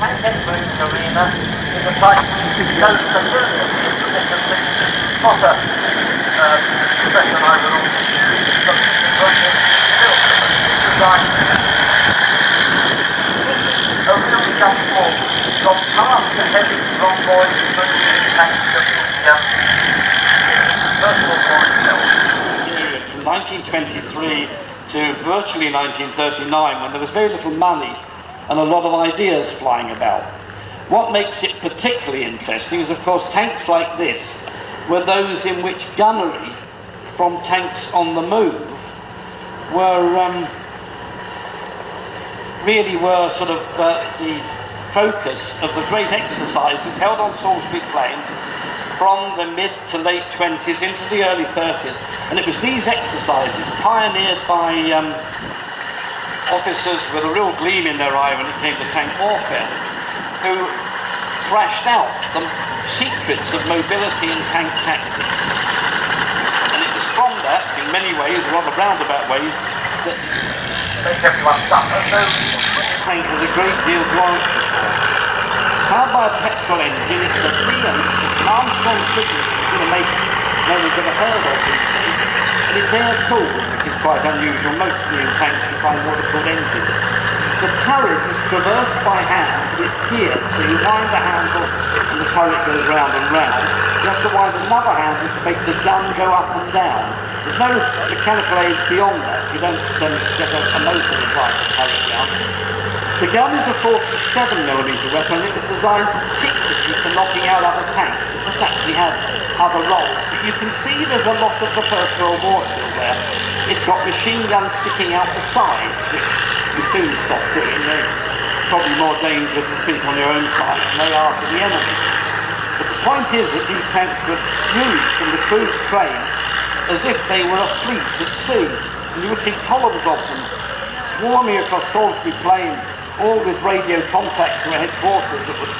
tank explosion arena is a site which is known for millions of Potter, Professor and I were all construction it's designed a real jump forward from past the heavy rhomboid moving tanks that the first World War itself. Period from 1923 to virtually 1939, when there was very little money and a lot of ideas flying about. What makes it particularly interesting is, of course, tanks like this were those in which gunnery from tanks on the move were really were sort of the focus of the great exercises held on Salisbury Plain from the mid to late 20s into the early 30s, and it was these exercises pioneered by officers with a real gleam in their eye when it came to tank warfare, who thrashed out the secrets of mobility in tank tactics. And it was from that, in many ways, rather roundabout ways, that makes everyone suffer. So tank has a great deal to answer for. Powered by a petrol engine, it's a preempt that Armstrong signals is going to make no one's ever heard of these days. And it's air-cooled, which is quite unusual. Mostly in tanks you find what are called engines. The turret is traversed by hand, but it's geared, so you wind the handle and the turret goes round and round. You have to wind another handle to make the gun go up and down. There's no mechanical aids beyond that. You don't get a motor to drive the turret down. The gun is a 47mm weapon, and it was designed particularly for knocking out other tanks. It doesn't actually have other roles, but you can see there's a lot of the First World War still there. It's got machine guns sticking out the side, which you soon stop doing. They're probably more dangerous to keep on your own side than they are to the enemy. But the point is that these tanks were used from the cruise train as if they were a fleet at sea. And you would see columns of them swarming across Salisbury Plain, all with radio contact to a headquarters that would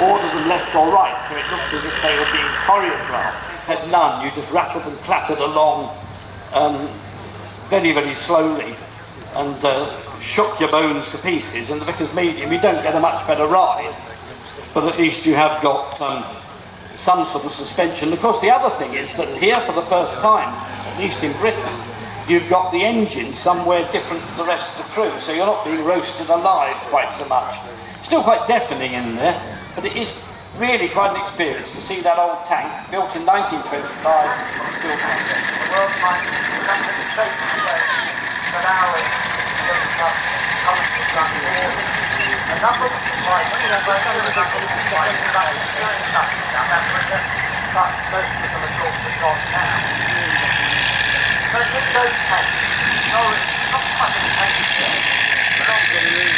order them left or right, so it looked as if they were being choreographed. It had none. You just rattled and clattered along very, very slowly and shook your bones to pieces. In the Vickers Medium you don't get a much better ride, but at least you have got some sort of suspension. Of course, the other thing is that here for the first time, at least in Britain, you've got the engine somewhere different to the rest of the crew, so you're not being roasted alive quite so much. Still quite deafening in there, but it is really quite an experience to see that old tank, built in 1925, still tanking. the world might come to the state that ours is currently run forward. A number of supplies, but most of them are gone now. So with those tanks, Norwich is not quite a tank yet, but obviously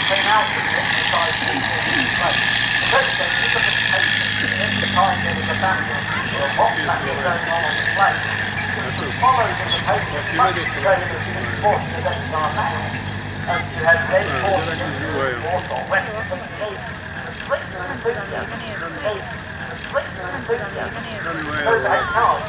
came out of the exercise in place. The first thing, you look at the tanks, at the time there was a battle, or a hot battle going on the plane. It was followed in the paper as much as trade as the important events are now. And you had red forces in the north or west, but great enthusiasm. Great enthusiasm. Those 8 cars.